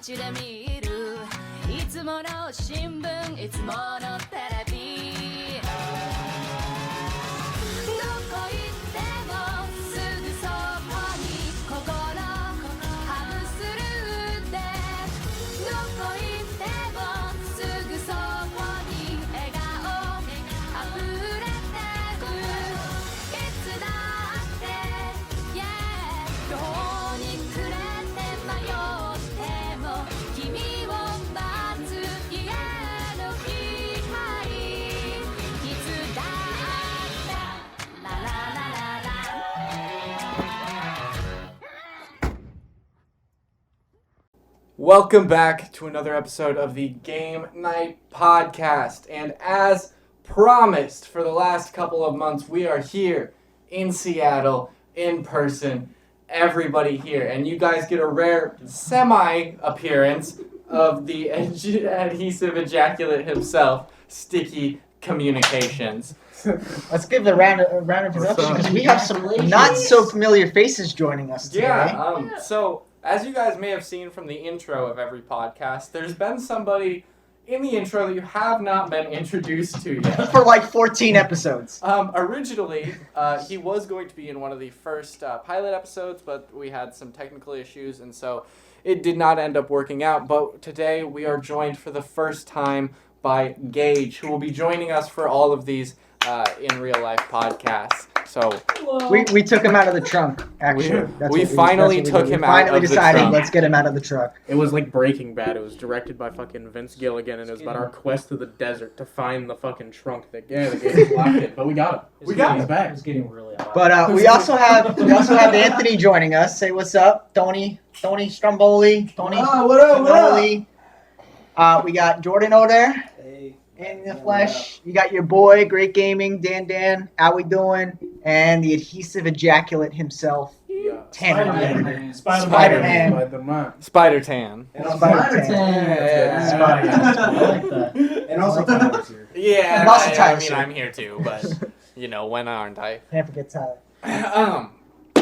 街で見るいつもの新聞いつものテレビどこ行ってもすぐそこに心ハムスルーでどこ行ってもすぐそこに笑顔溢れてるいつだって Yeah 途方に暮れて迷っても君を待つ家の光いつだってラララララWelcome back to another episode of the GameNight Podcast. And as promised for the last couple of months, we are here in Seattle, in person, everybody here. And you guys get a rare semi-appearance of the adhesive ejaculate himself, Sticky Communications. Let's give the round of introduction because we have some not so familiar faces joining us today. So, as you guys may have seen from the intro of every podcast, there's been somebody in the intro that you have not been introduced to yet. For like 14 episodes. Originally, he was going to be in one of the first pilot episodes, but we had some technical issues, and so it did not end up working out. But today, we are joined for the first time by Gage, who will be joining us for all of these in real life podcasts. So We took him out of the trunk, actually. we finally took him out of the finally decided, trunk. let's get him out of the truck. It was like Breaking Bad. It was directed by fucking Vince Gilligan, and it was about our quest through the desert to find the fucking trunk that the game was locked in. But we got him. He's back. It's getting really hot. But we also have Anthony joining us. Say what's up, Tony Stromboli. Tony what up, Stromboli. We got Jordan over there. In the flesh, you got your boy, Great Gaming, Dan. How we doing? And the adhesive ejaculate himself, Tanner. Spider-Man. Spider Tan. And also Spider-Man. I like that. And also Tyler's here. Yeah, And also I Tyler's mean, here. I'm here too, but, when aren't I? Can't forget Tyler.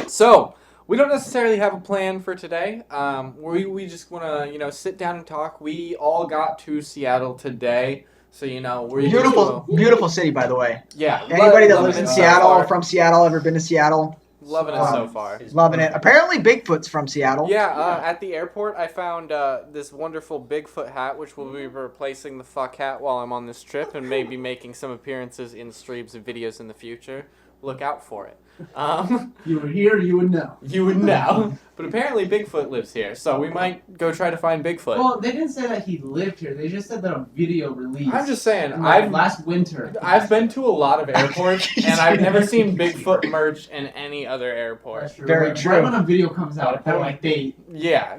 So, we don't necessarily have a plan for today. We just want to, sit down and talk. We all got to Seattle today, so, we're Beautiful city, by the way. Yeah. Anybody that loving lives in it so Seattle far. or from Seattle, ever been to Seattle? Loving it so far. Loving it. Apparently, Bigfoot's from Seattle. Yeah, at the airport, I found this wonderful Bigfoot hat, which will be replacing the fuck hat while I'm on this trip, and maybe making some appearances in streams and videos in the future. Look out for it. You were here, you would know. You would know. But apparently Bigfoot lives here, so we might go try to find Bigfoot. Well, they didn't say that he lived here. They just said that a video released. I'm just saying, last winter. I've been to a lot of airports, and I've never seen Bigfoot merch in any other airport. That's true. Very Right true. when a video comes out, they're like they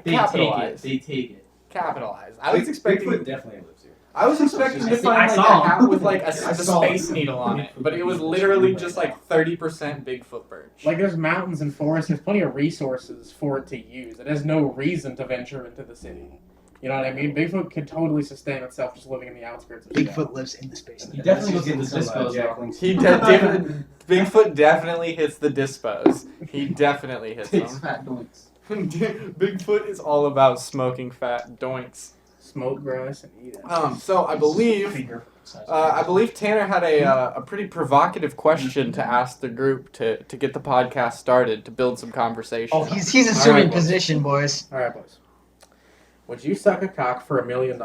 Capitalize. take it. Capitalize. I was expecting. Bigfoot definitely lives here. I was expecting to find I like saw a hat him. with like a I saw space him. needle on it, but it was literally just like 30% Bigfoot birch. Like, there's mountains and forests. There's plenty of resources for it to use. It has no reason to venture into the city. You know what I mean? Bigfoot could totally sustain itself just living in the outskirts of Bigfoot lives in the space. He definitely goes Get into some, dispos. Jack though. Link's- Bigfoot definitely hits the dispos. He definitely hits Takes them. fat doinks. Bigfoot is all about smoking fat doinks. Smoke grass and eat it. So I believe Tanner had a pretty provocative question to ask the group to get the podcast started, to build some conversation. Oh, he's assuming All right, position, boys. All right, boys. Would you suck a cock for $1 million?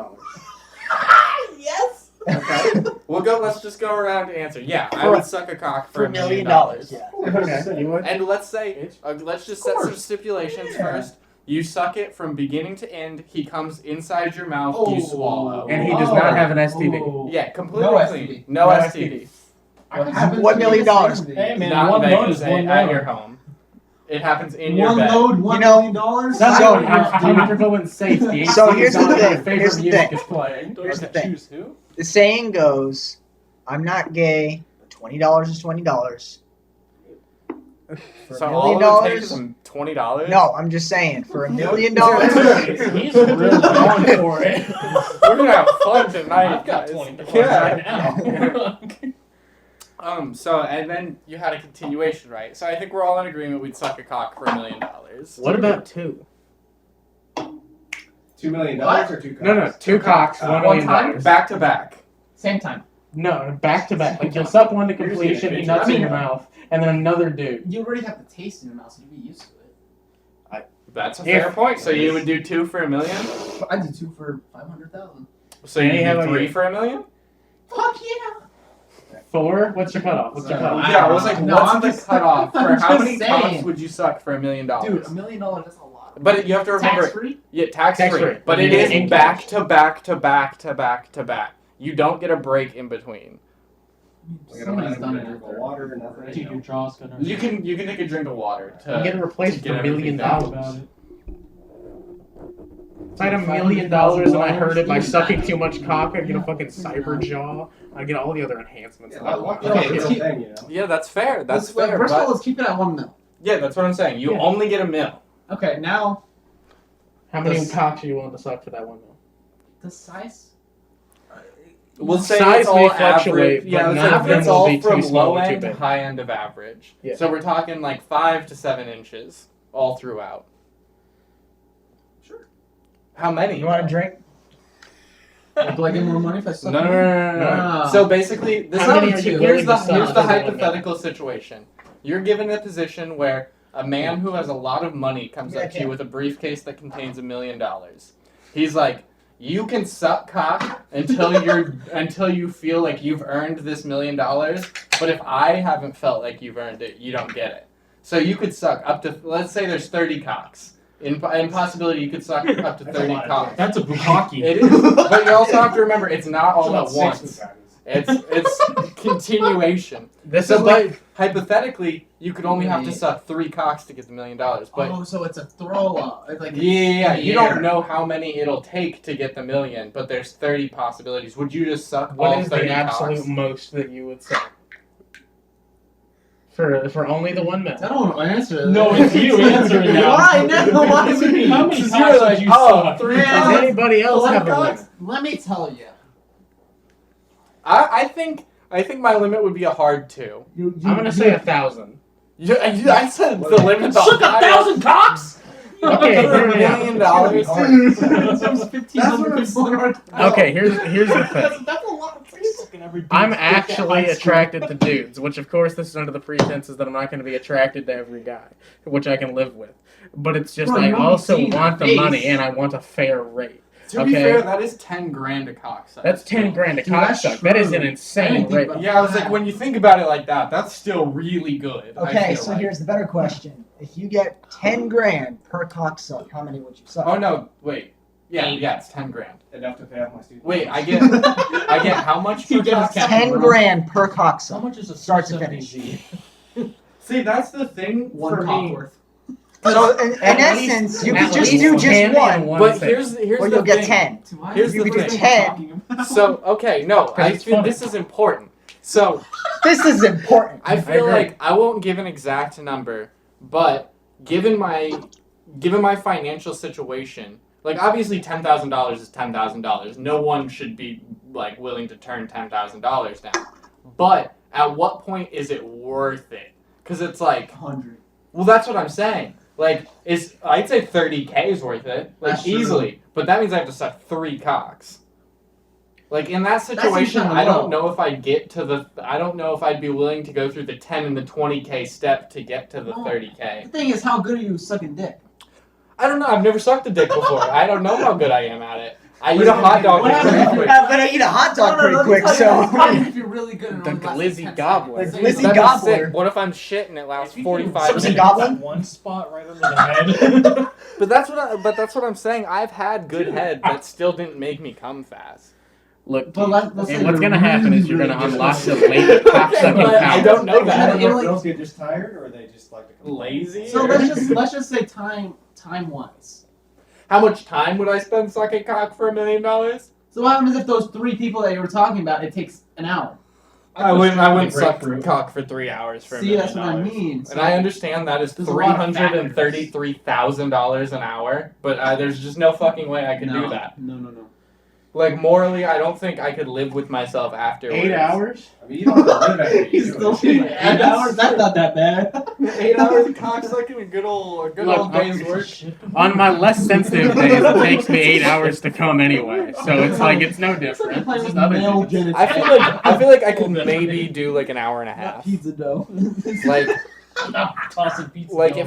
Yes. Okay. Let's just go around and answer. Yeah, I would suck a cock for For $1 $1 million. million. Yeah. Okay, you would? And let's just set some stipulations Yeah. first. You suck it from beginning to end. He comes inside your mouth. You swallow. And he does not have an STD. Yeah, completely No clean. STD. No No STD. $1 million. Hey man, Not one in load Vegas, is one at load. your home. It happens in your One bed. load, $1 million. That's So- how much are going safe? The So here's the my thing, favorite here's the music thing. is playing. Here's the thing. Choose who? The saying goes, I'm not gay, but $20 is $20. For So $1 all million? it takes is $20? No, I'm just saying, for $1 million. He's really going for it. We're gonna have fun tonight. I've got guys. 20 Yeah. right now. So, and then you had a continuation, right? So I think we're all in agreement we'd suck a cock for $1 million. What about two? $2 million or 2 cocks? No, 2 cocks, $1 million. time? Back to back. Same time. No, back to back. Like you'll suck one to completion, he nuts in your mouth, and then another dude. You already have the taste in your mouth, so you'd be used to it. That's a fair point. So you would do 2 for $1 million? I did 2 for 500,000. So you How do about 3 you? for $1 million? Fuck yeah! 4? What's your cutoff? What's your cutoff? Yeah, I was like, No, what's I'm the just- cutoff for I'm how just many saying. cocks would you suck for $1 million? Dude, $1 million, that's a lot. But you have to remember, Tax free? yeah, tax free. Tax-free. But it Yeah, is in back cash. to back to back to back to back. You don't get a break in between. Somebody's done it drink after. water, nothing. Keep your jaws gonna. You can take a drink of water to. I'm getting replaced to for get $1 million. everything about it. If I had $1 million and I heard it by sucking too much cock, I'd get a fucking cyber jaw. I'd get all the other enhancements. Yeah, that I like, want. okay, Okay, it's let's a thing, you know. Yeah, that's fair. That's fair. First of all, But, let's keep it at 1 mil. yeah, that's what I'm saying. You Yeah. only get $1 million. Okay, now How many This- cocks are you willing to suck for that $1 million? the size. We'll say Size it's all may fluctuate, average. Yeah, but it's, none like, of them it's will all be too from small low or too end to big. high end of average. Yeah. So we're talking like 5 to 7 inches all throughout. Sure. How many? You want a drink? Do I get more money if I suck? No. No. So basically, this How many is, are you here's willing the to suck here's for the the $1 million? hypothetical situation. You're given a position where a man who has a lot of money comes up to you with a briefcase that contains $1 million. He's like, you can suck cock until you feel like you've earned this $1 million. But if I haven't felt like you've earned it, you don't get it. So you could suck up to, let's say there's 30 cocks. In possibility, you could suck up to 30 cocks. That's a bukkake. It is, but you also have to remember it's not all at once. It's continuation. This So, is but like hypothetically, you could only have to suck 3 cocks to get the $1 million. But Oh, so it's a throw up. It's like yeah, in the you air. don't know how many it'll take to get the $1 million. But there's 30 possibilities. Would you just suck what all is 30 the absolute cocks? most that you would suck? For only the $1 I million. don't want to answer. No, it's you answering now. Why? No, why is it How me? many Because cocks you're would like, you oh, suck? 3 Yeah. Does cocks. anybody else have a Let limit? Let me tell you. I think my limit would be a hard 2. I'm gonna say 1,000. I said the limit's a Suck high- 1,000 cocks? Okay, for hear $1 me out. million. There's 1,500 people in our town. Okay, here's the thing. That's a lot of people. I'm actually attracted to dudes, which of course this is under the pretenses that I'm not going to be attracted to every guy, which I can live with. But it's just Bro, I you don't also see want the face. money and I want a fair rate. To be Okay. fair, that is 10 grand a cock size. That's 10 grand a Dude, that's cocksuck. That is an true. I insane didn't think rate. about Yeah, I was like, when you think about it like that, that's still really good. I Okay, feel so like. here's the better question. If you get 10 grand per cocksuck, how many would you suck? Oh no, wait. Yeah, it's 10 grand. Enough to pay off my student. Wait, I get how much per You get cock his suck? 10 grand per How cocksuck. much is a Starts to 370Z? See, that's the thing One for cock me. worth. So in At essence, you At could just least do just 10 one, and But thing. here's or the you'll get thing. 10. Here's You the could do thing. 10. So okay, no, I it's feel funny. this is important. So This is important. I feel agree. like I won't give an exact number, but given my financial situation, like obviously $10,000 is $10,000. No one should be like willing to turn $10,000 down. But at what point is it worth it? Because it's like, 100. well, that's what I'm saying. Like, I'd say 30K is worth it, like That's true. easily. But that means I have to suck 3 cocks. Like in that That's situation, even I don't low. know if I'd get to the. I don't know if I'd be willing to go through the 10 and the 20K step to get to the No. 30K. The thing is, how good are you sucking dick? I don't know. I've never sucked a dick before. I don't know how good I am at it. I eat a hot dog What pretty happens if quick. Yeah, but I eat a hot dog No, pretty quick, let me tell you, so. what happens if you're really good at The only lasts glizzy 10 gobbler. seconds? The glizzy That'd be gobbler. sick. What if I'm shit and it lasts If you 45 can Glizzy minutes? gobbler? One spot right under the head. But that's what I'm saying. I've had good head that still didn't make me come fast. Look, But let's say and what's you're going to happen is you're really going to good. unlock the latent cocksucking but I power. don't know I that. don't know if Italy- girls get just tired or they just like to come Lazy? So let's just say time wise. How much time would I spend sucking cock for $1 million? So what happens if those 3 people that you were talking about, it takes an hour? I wouldn't suck grapefruit. cock for 3 hours for $1 See, million. that's what I mean. So And I understand that is There's a lot of factors. $333,000 an hour, but there's just no fucking way I could no, do that. No. Like, morally, I don't think I could live with myself afterwards. 8 hours? I mean, you don't have to live after you He's do still it. shooting 8 hours. That's not that bad. 8 hours of cocksucking, a good old day's work. On my less sensitive days, it takes me 8 hours to come anyway. So it's like, it's no It's like different. playing It's with just other male dudes. genitalia. I feel like I could maybe do like an hour and a Not half. pizza dough. Like, I'm not tossing pizza. like dough.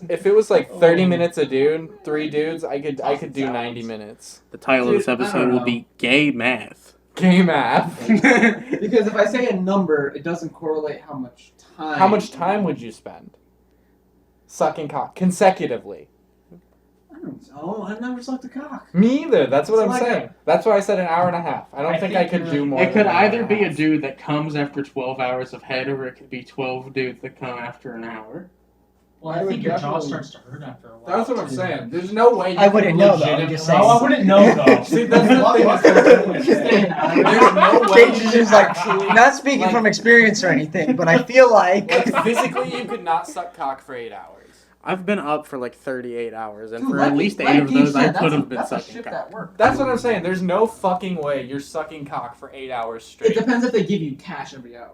if it was like 30 minutes a dude, 3 dudes, I could do 90 minutes. The title of this Dude, I episode don't will know. be Gay Math. Game app. Because if I say a number, it doesn't correlate how much time. How much time would you spend sucking cock consecutively? I don't know. I've never sucked a cock. Me either. That's what So I'm like saying. That's why I said an hour and a half. I don't I think think I could you're do right. more. It could than an hour either and a be a half. dude that comes after 12 hours of head, or it could be 12 dudes that come after an hour. Well, I I would think your jaw definitely- starts to hurt after a while. That's what I'm too. saying. There's no way. I wouldn't know, though. I'm just saying. No, I wouldn't know though. See, that's the thing. There's no way. Cage is just like, actually, not speaking from experience or anything, but I feel like. like physically, you could not suck cock for 8 hours. I've been up for like 38 hours, and Dude, for like at least like 8 of Gage those, I said, could have been that's a sucking shift cock. at work. That's what I'm saying. There's no fucking way you're sucking cock for 8 hours It straight. depends if they give you cash every hour.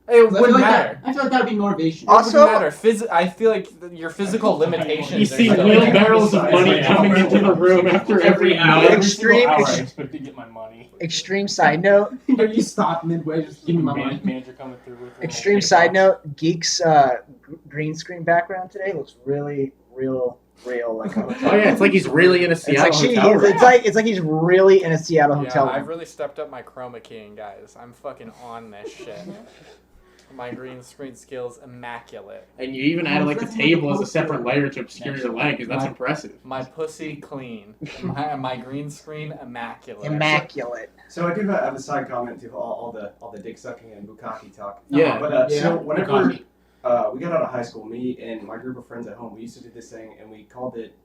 It 'Cause I feel wouldn't like matter. I feel like that'd be motivation. It Also- wouldn't matter. I feel like your physical limitations. You are see still- wheelbarrows of money coming into the room after every hour. night. Extreme- I ex- expect to get my money. Extreme side note. You stop midway, just give me my money. Manager coming through with Extreme side note. Geek's green screen background today looks really real. Like a hotel. Oh yeah, it's like he's really in a It's Seattle like hotel room. it's like he's really in a Seattle Yeah, hotel I've room. really stepped up my chroma keying, guys. I'm fucking on this shit. My green screen skills immaculate. And you even added like the table as a separate layer to obscure your leg, because that's impressive. My pussy clean. My green screen immaculate. Immaculate. So I do have a side comment to all the dick sucking and bukkake talk. Yeah. But Yeah. so whenever we got out of high school, me and my group of friends at home, we used to do this thing, and we called it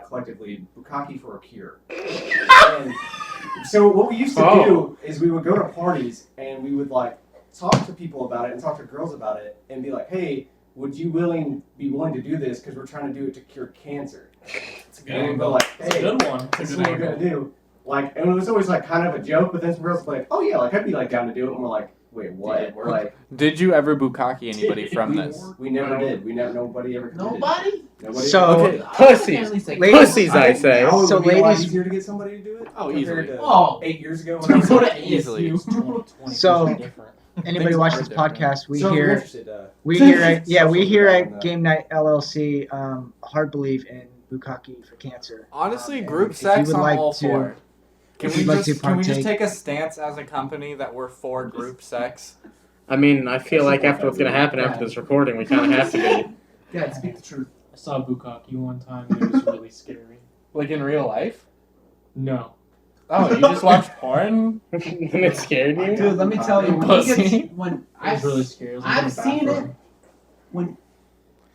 collectively bukkake for a cure. And so what we used to do is we would go to parties and we would like talk to people about it and talk to girls about it and be like, hey, would you be willing to do this because we're trying to do it to cure cancer? It's a good And we'd go angle. like, It's a hey, good one. this is what we're gonna do. Like, and it was always like kind of a joke, but then some girls were like, oh yeah, like I'd be like down to do it, and we're like, wait, what? Yeah, We're like, Did you ever bukkake anybody from we, this? we never did. Nobody ever committed. Nobody? Nobody. So- Okay. Pussies. Ladies- Pussies, I say. Now it So would be a lot ladies- easier to get somebody to do it. Oh, compared easily. to Oh. 8 years ago. When I was Go to Easily. ASU. 2020 So- is different. Anybody Things watch are this different. podcast? We So if you're hear interested, we hear at social Game Night LLC hard believe in bukkake for cancer. Honestly, And group if you sex would I'm like all to- for. Can if we you'd like to just partake- take a stance as a company that we're for group sex? I mean, I feel like after what's gonna happen after this recording, we kind of have to be. Yeah, speak the truth. I saw bukkake one time and it was really scary. Like in real life? No. Oh, you just watched porn? And it scared you? Dude, let me tell you, when, Pussy. he gets, when It I've was really scary. It was I've in the seen it. bathroom. When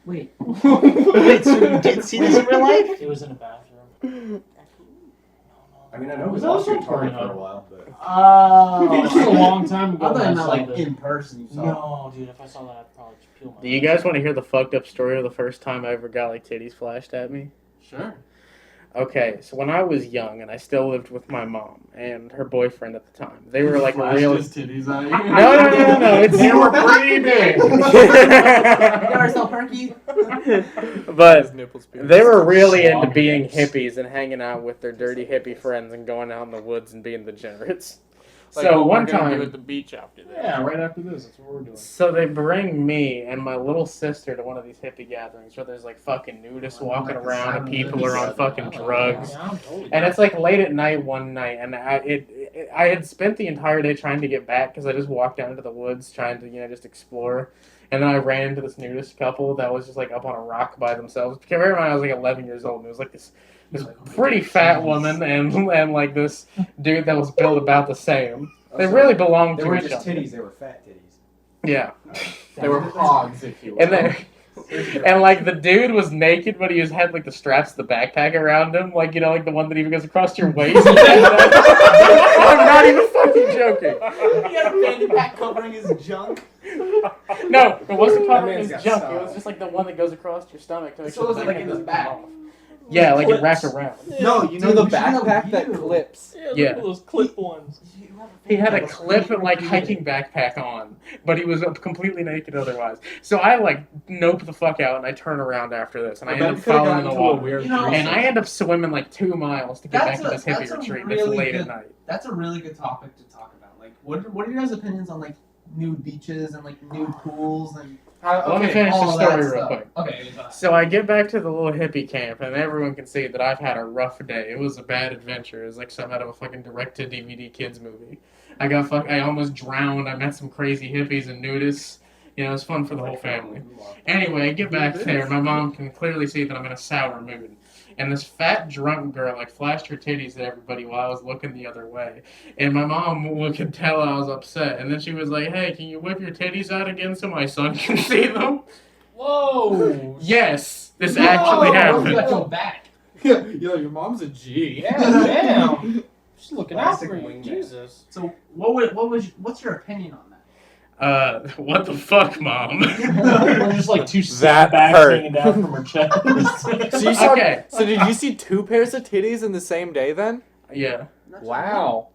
wait, Wait, so you did see this in real life? It was in a bathroom. I mean, I know it was That was also on target Pornhub. for a while, but This was a long time ago. I thought when you I meant saw like this. in person. You saw. No, dude. If I saw that, I'd probably just peel my. Do you guys want to hear the fucked up story of the first time I ever got like titties flashed at me? Sure. Okay, so when I was young and I still lived with my mom and her boyfriend at the time, they were like a real. titties at you. No, it's they were pretty big. You ever sell perky? But nipples they were really into being hippies and hanging out with their dirty hippie friends and going out in the woods and being degenerates. Like So what one we're gonna do time, at the beach after this. Yeah, right after this. That's what we're doing. so they bring me and my little sister to one of these hippie gatherings where there's like fucking nudists walking around and people are on fucking drugs. Yeah, I'm totally And it's like late at night one night, and I had spent the entire day trying to get back because I just walked down into the woods trying to just explore, and then I ran into this nudist couple that was just like up on a rock by themselves. Bear in mind I was like 11 years old, and it was like this pretty fat woman and like this dude that was built about the same. They really belonged They to weren't each just other. titties; they were fat titties. Yeah, They were hogs, if you will. and then. And like the dude was naked, but he had like the straps of the backpack around him, like like the one that even goes across your waist. I'm not even fucking joking. He had a fanny pack covering his junk. No, it wasn't That covering man's his got junk. style. It was just like the one that goes across your stomach to make So sure was the it like thing in his doesn't back? come off. Yeah, like it Clips. wrapped around. No, you know the you should know backpack that you. clips. Yeah. Look at those clip ones. He had a clip and like hiking backpack on, but he was completely naked otherwise. So I like nope the fuck out and I turn around after this and I end up falling in the water. You know, And I end up swimming like 2 miles to get back to this hippie that's a retreat. really It's late good- at night. That's a really good topic to talk about. Like, what are your guys' opinions on like nude beaches and like nude pools and Let me finish the all that story real stuff? quick. Okay. So I get back to the little hippie camp, and everyone can see that I've had a rough day. It was a bad adventure. It was like something out of a fucking direct-to-DVD kids movie. I almost drowned. I met some crazy hippies and nudists. You know, it was fun for the whole family. Anyway, I get back there. My mom can clearly see that I'm in a sour mood. And this fat, drunk girl, like, flashed her titties at everybody while I was looking the other way. And my mom could tell I was upset. And then she was like, hey, can you whip your titties out again so my son can see them? Whoa! Yes, this actually You happened. got your back. Yo, your mom's a G. Yeah, damn. She's looking out Classic for you. wingman. Jesus. So what's your opinion on that? What the fuck, Mom? We're just like two That bags hurt. hanging down from her chest. So you saw, Okay. So did you see 2 pairs of titties in the same day then? Yeah. Wow.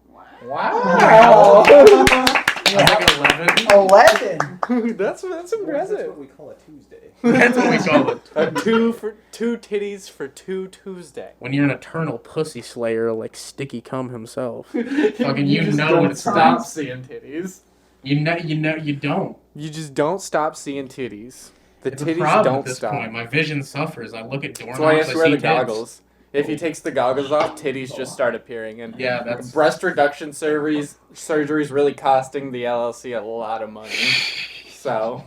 Wow. I was like 11. 11. that's That's impressive. what we call a Tuesday. That's what we call it. Two titties for 2 Tuesday. When you're an eternal pussy slayer like Sticky Cum himself. Fucking you just know don't it's stop not. seeing titties. You don't. You just don't stop seeing titties. The It's a titties problem don't at this stop. point. My vision suffers. I look at That's why he has doorknobs, I to wear see the tits. goggles. If he takes the goggles off, titties just start appearing. And Yeah, that's... breast reduction surgery's really costing the LLC a lot of money. So,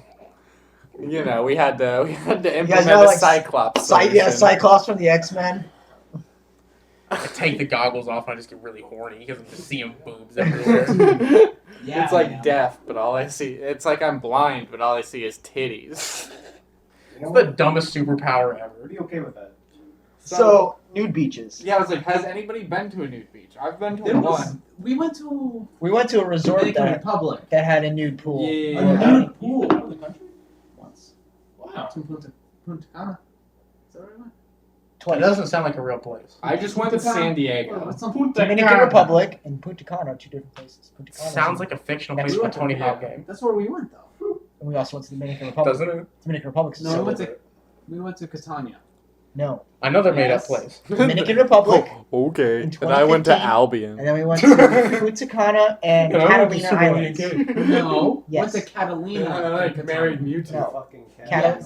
you know, we had to implement know, a like, Cyclops solution. Yeah, Cyclops from the X-Men. I take the goggles off and I just get really horny because I'm just seeing boobs everywhere. Yeah, It's like man. deaf, but all I see, it's like I'm blind, but all I see is titties. You know It's the what? dumbest superpower ever. I'd be okay with that. So, nude beaches. Yeah, I was like, has anybody been to a nude beach? I've been to There was, one. we went to We went to a resort Dominican that Republic. had a nude pool. Yeah. A nude pool. Out of the country? Once. Wow. To Punta Cana. Is that where we went? It Twice. doesn't sound like a real place. I just went to San Diego. What's on Dominican Republic and Punta Cana are 2 different places. Punta Cana Sounds like a fictional place for Tony Hawk game. That's where we went though. And we also went to the Dominican Republic. Doesn't it? Dominican Republic. No, we went to Catania. No. Another made up Yes. place. Dominican Republic. Okay. In And I went to 2015. Albion. And then we went to Punta Cana and Catalina Islands. No, Yes. went to Catalina. like married Mewtwo. No. Fucking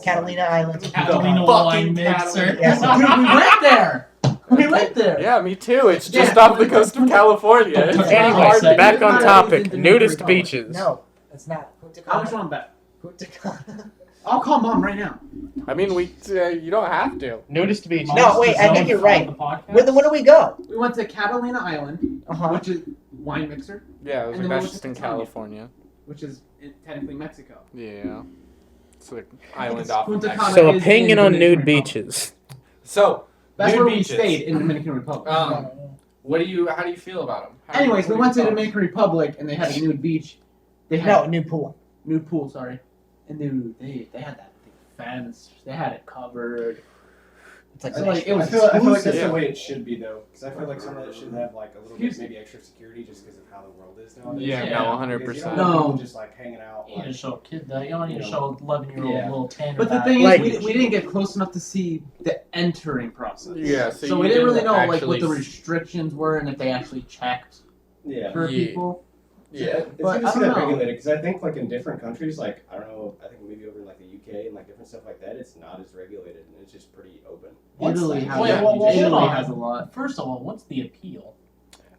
Catalina Islands. Catalina fucking wine mixer. Yes. Dude, we went there. We went there. Yeah, me too. It's just Yeah. off the coast of California. It's Anyway, hard to Back get on there. topic. Dominican Nudist Republic. beaches. No, it's not. Punta How much Cana. you want to bet? Punta Cana. I'll call mom right now. I mean, you don't have to. Nudist beaches. No, wait, I think you're right. The podcast? When do we go? We went to Catalina Island, Uh-huh. which is wine mixer, Yeah, it was And like then that's we just went in to Catania. California. which is technically Mexico. Yeah. It's like island It's off of Punta Mexico. Cana. So is opinion in on Dominican nude Republic. beaches. So, That's nude where beaches. we stayed in Dominican Republic. How do you feel about them? Anyways, we went to Dominican Republic and they had a nude beach. They No, had nude pool. nude pool, sorry. And they had that big fence. They had it covered. It's like, So, like, it was I feel like that's exclusive. the way it should be though, because I feel like some of that should have like a little bit Excuse maybe extra security just because of how the world is nowadays. Yeah, Yeah. no, Because you 100%. don't want No. people just like hanging out. You need to Like, show a kid that. You don't need to show 11-year-old Yeah. little Tanner But the that. thing Like- is, we didn't get close enough to see the entering process. Yeah, So, so we you didn't really didn't know like actually what the s- restrictions were and if they actually checked yeah. for Yeah. people. Yeah. It's But good I to see don't that know. regulated because I think like in different countries, like I don't know, I think maybe over in like the UK and like different stuff like that, it's not as regulated and it's just pretty open. What's Italy that? has, Wait, a, well, hold Italy on. has a lot. First of all, what's the appeal?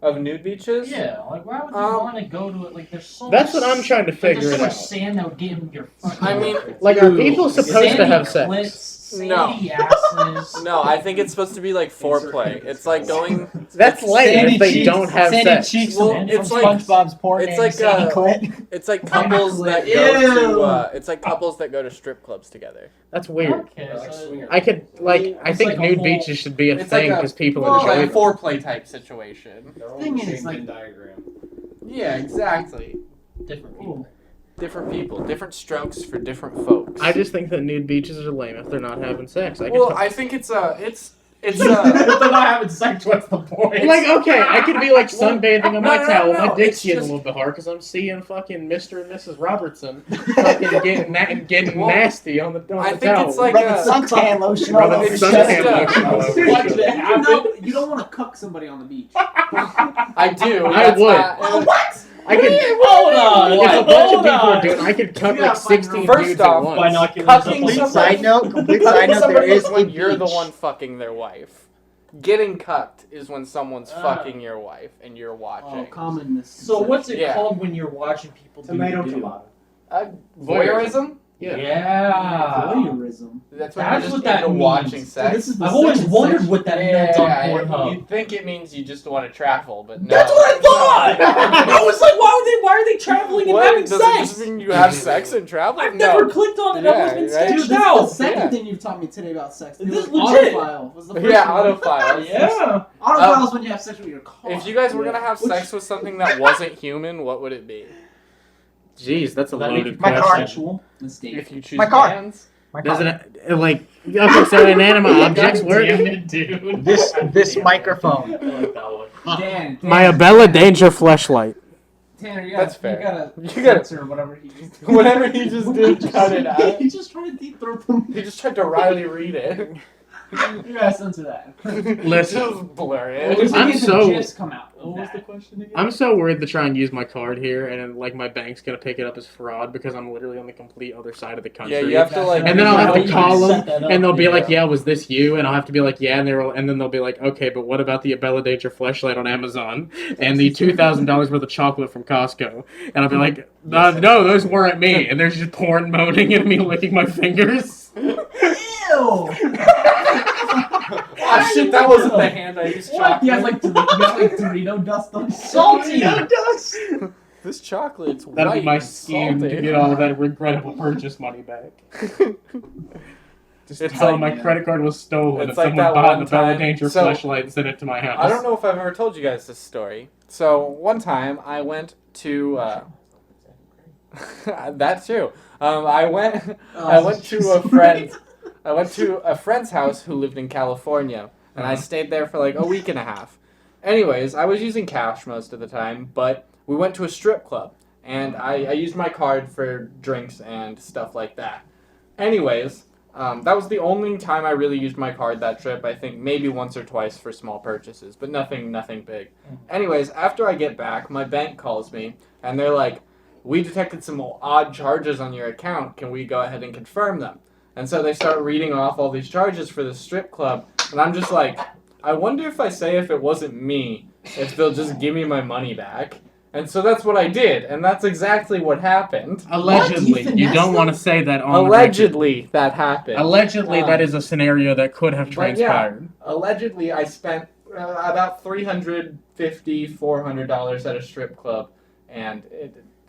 Of nude beaches? Yeah, like why would you Um, want to go to it? Like there's so That's much, what I'm trying to like, figure there's it so much out. sand that would get in your fucking. I mean, Like, are people supposed to sandy have sex? clits, No. sandy asses. No, I think it's supposed to be like foreplay. It's like going. That's lame Sandy if they cheeks- don't have Sandy sex. cheeks Well, from it's like- SpongeBob's porn it's name, like, Sandy uh, Clit. It's like couples that Ew. go to. It's like couples that go to strip clubs together. That's weird. Okay, Like so swinger. I could like. I It's think like a nude whole- beaches should be a It's like thing a- because people Well, enjoy like a them. foreplay type situation. Their own Thing is, shaped like- Venn diagram. Yeah, exactly. different people. Different people, different strokes for different folks. I just think that nude beaches are lame if they're not having sex. I Well, guess. I think it's It's If they're not having sex, what's the point? Like, okay, I could be like sunbathing on my no, towel. no, My dick's it's getting just- a little bit hard because I'm seeing fucking Mr. and Mrs. Robertson fucking getting Well, nasty on the I the think towel. it's like Rubbing a- suntan lotion all Rubbing over It's your just chest. a- Watch it happen. You don't want to cook somebody on the beach. I do. I that's would. not- What? I could. Hold on. If a bunch of Hold people are on. doing, I could cuck You like gotta find 16 your own- dudes First off, at once. Binoculars. Cucking Complete somebody- Side note, complete Cucking side note, there somebody is is when a you're the beach. one fucking their wife. Getting cucked is when someone's Ah. fucking your wife and you're watching. Oh, common So what's it Yeah. called when you're watching people do? Tomato, do? tomato. Voyeurism? Yeah. Yeah. Voyeurism. That's when That's you're what just that into means. watching So sex. this is the I've always second wondered section. what that meant on Yeah, Pornhub. you'd think it means you just want to travel, but no. That's what I thought. I was like, why are they traveling and What? having Does it sex? just mean you have sex and travel? I've No. never clicked on it. Yeah, I've always been right? sketched Dude, this out. is the second Yeah. thing you've taught me today about sex. This It is was legit. Autofile was the first Yeah, one. autophiles. Yeah. Autofile is when you have sex with your car. If you guys were gonna have Which- sex with something that wasn't human, what would it be? Jeez, that's a That loaded My car. question. Sexual mistake. If you choose My car. hands? My Doesn't car. it, like, okay, so inanimate objects work? Damn it, dude. This microphone. I like that one. Dan, My Abella Danger fleshlight. Tanner, you That's gotta, fair. You You gotta gotta- censor whatever he just did. Whatever he just did, cut it out. He's just trying to deep throat them. He just tried to Riley read it. You gotta censor that. Listen. Just blur We're it. I'm making the so- gifs come out. What was the question again? I'm so worried to try and use my card here, and then, like, my bank's gonna pick it up as fraud because I'm literally on the complete other side of the country. Yeah, you have to like. And then I'll have to You call set them, that up, and they'll be yeah. like, "Yeah, was this you?" And I'll have to be like, "Yeah," and then they'll be like, "Okay, but what about the Abella Danger fleshlight on Amazon and the $2,000 worth of chocolate from Costco?" And I'll be like, "No, those weren't me." And there's just porn moaning and me licking my fingers. Ew! Ah, shit, that wasn't the hand I used. What? He has like Dorito dust on salty. dust. This chocolate's That'll white be my and scheme to salty. get all of that regrettable purchase money back. Just It's tell like- them my credit card was stolen It's and like someone that bought one the Abella time- Danger so- fleshlight and sent it to my house. I don't know if I've ever told you guys this story. So one time I went to that too. I went to a friend. I went to a friend's house who lived in California, and I stayed there for like a week and a half. Anyways, I was using cash most of the time, but we went to a strip club, and I used my card for drinks and stuff like that. Anyways, that was the only time I really used my card that trip. I think maybe once or twice for small purchases, but nothing big. Anyways, after I get back, my bank calls me, and they're like, "We detected some odd charges on your account. Can we go ahead and confirm them?" And so they start reading off all these charges for the strip club, and I'm just like, I wonder if I say if it wasn't me, if they'll just give me my money back. And so that's what I did, and that's exactly what happened. Allegedly, What? you You don't finessed want to say that on the record. Allegedly, that happened. Allegedly, that is a scenario that could have But yeah. transpired. Allegedly, I spent about $350, $400 at a strip club, and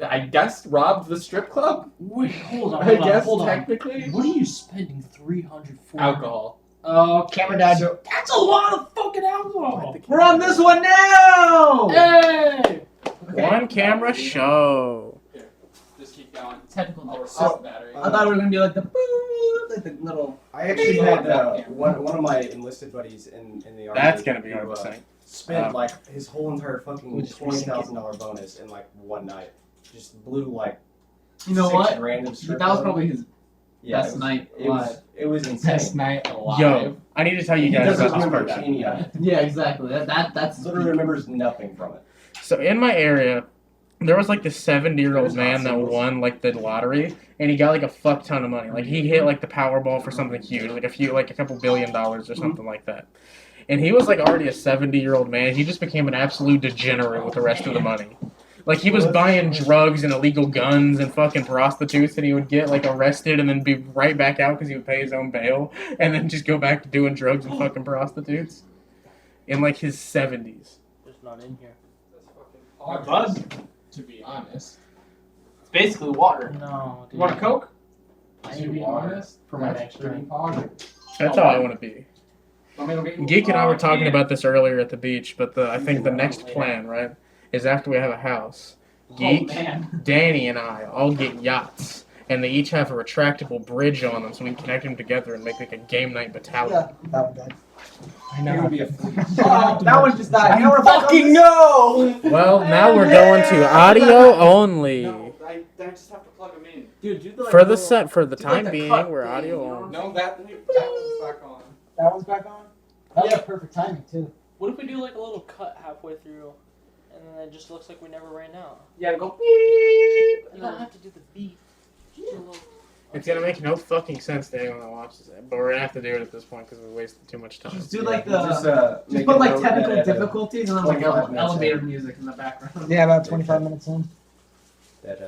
I guess robbed the strip club. Wait, hold on, I guess hold on. technically What are you spending 300 for? alcohol. Oh, Camera dad. That's a lot of fucking alcohol. We're on this one now. Hey! One camera show. Just keep going. Technical I'll difference. reset the battery. I thought we were gonna be like the boop, like the little. I actually had one of my enlisted buddies in the army. That's gonna be who, hard to say. Spent like his whole entire fucking Which is $20,000 bonus in like one night. Just blew like You know 6 what? random strip That was clubs. probably his Yeah, best night It was, alive. it was insane. night alive. Yo, I need to tell you He guys doesn't about this remember person. any of it. Yeah, exactly. That's Literally remembers nothing from it. So in my area, there was like this 70-year-old There's not man that singles. won like the lottery, and he got like a fuck ton of money. Like he hit like the Powerball for something huge, like a couple $1 billion or something like that. And he was like already a 70-year-old man. He just became an absolute degenerate with the rest of the money. Like he was buying drugs and illegal guns and fucking prostitutes, and he would get like arrested and then be right back out because he would pay his own bail, and then just go back to doing drugs and fucking prostitutes. In like his 70s. It's not in here. hard buzz. To be honest, it's basically water. No, dude. You want a Coke? To be honest, For my that's next pretty drink. That's how I want to be. Want me to go get you? Geek and I were talking Yeah. about this earlier at the beach, but I think the next plan, right, is after we have a house, Oh Geek, man. Danny, and I all get yachts, and they each have a retractable bridge on them, so we can connect them together and make like a game night battalion. Yeah, that would be. I know. It would be a fleet. Oh, that one just died. Now we're back on Fucking this. no! Well, now we're going to audio only. No, I just have to plug them in. Dude, do the, like, For the little- set, for the do, like, time the being, cut we're thing, audio you know? only. No, that one's back on. That one's back on? That was perfect timing, too. What if we do like a little cut halfway through, and then it just looks like we never ran out? Yeah, go beep. You don't have to do the beat. Just do a little. It's gonna make no fucking sense to anyone that watches it, but we're gonna have to do it at this point because we wasted too much time. Just do like the. Just, Just make put a like note technical that, difficulties and then like 25 minutes elevator in. music in the background. Yeah, about 25 minutes in. That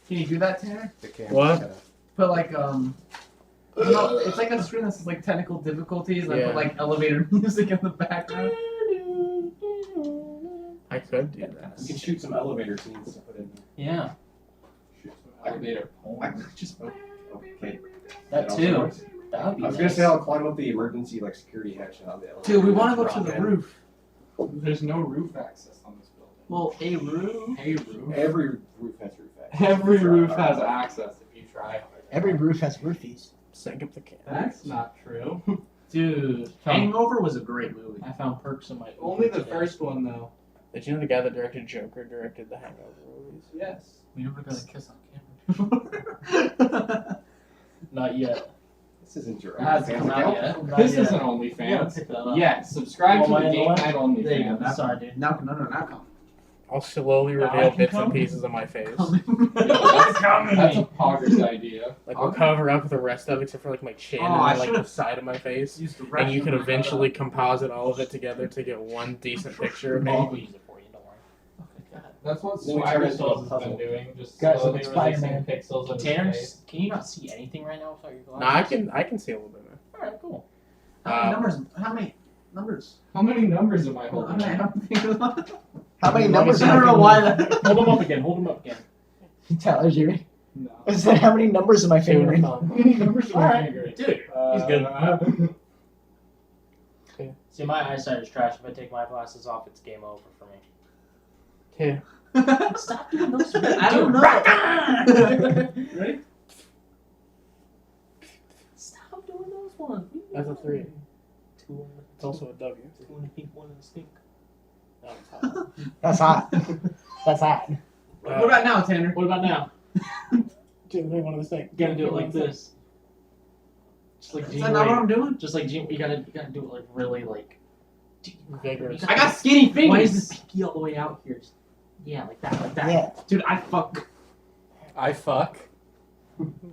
Can you do that, Tanner? the camera. What? Put like no, it's like a screen that says like technical difficulties and I Yeah. put like elevator music in the background. I could do You that. can shoot some elevator scenes to put in. Yeah, Shoot some elevator. Just okay. that also too. works. That would be I was nice. gonna say I'll climb up the emergency like security hatch on the elevator. Dude, we want to go Drop to the in. roof. There's no roof access on this building. Well, a roof. Hey, roof. Every roof has roof access. Every Try roof hard. has access if you try hard. Every roof has roofies. Sync up the camera. That's not true. Dude, Hangover was a great movie. I found perks in my. Only Uber the today. first one, though. Did you know the guy that directed Joker directed the Hangover movies? Yes. We never got a kiss on camera. Not yet. This isn't your Hasn't OnlyFans come out account. yet. Not This yet. isn't You gotta OnlyFans. pick that up. Yeah, subscribe Oh, to the my Game Lord. Night There you go. OnlyFans. Sorry, dude. Now come. I'll slowly Now I reveal can bits come? and pieces of my face. That's a poggers idea. Like we'll cover up the rest of it except for like my chin Oh, and I then, like the should've side of my face. Used to And you wrestle can my eventually composite all of it together to get one decent picture of me. I'll use it for you. Don't worry. Okay, God. That's what Then we turn Swagger into a Souls has puzzle. been doing. Just Guys, slowly look at Spider-Man. releasing pixels of his Tanner, face. can you not see anything right now without your glasses? No, I can see a little bit, man. All right, cool. How many numbers? How many numbers? How many numbers am I holding? How many numbers? I don't know why that. Hold them up again. Hold them up again. Tyler, Jerry. No. I said, how many numbers am I Two and a fingering? thumb. How many numbers am All I right, fingering? dude. He's good. Uh, See, my eyesight is trash. If I take my glasses off, it's game over for me. Two. Stop doing those. I don't know. Ready? Stop doing those ones. That's a 3. Two It's also a W. in the pink, one in the stink. No, it's hot. That's hot. That's hot. What about now, Tanner? What about now? One of the same. You gotta do it like this. Just like Is Gene that not what Wade. I'm doing? Just like Gene, you gotta do it like really like. Vigorous. I got skinny fingers. Why is the pinky all the way out here? Just, yeah, like that, Yeah. Dude, I fuck. I fuck.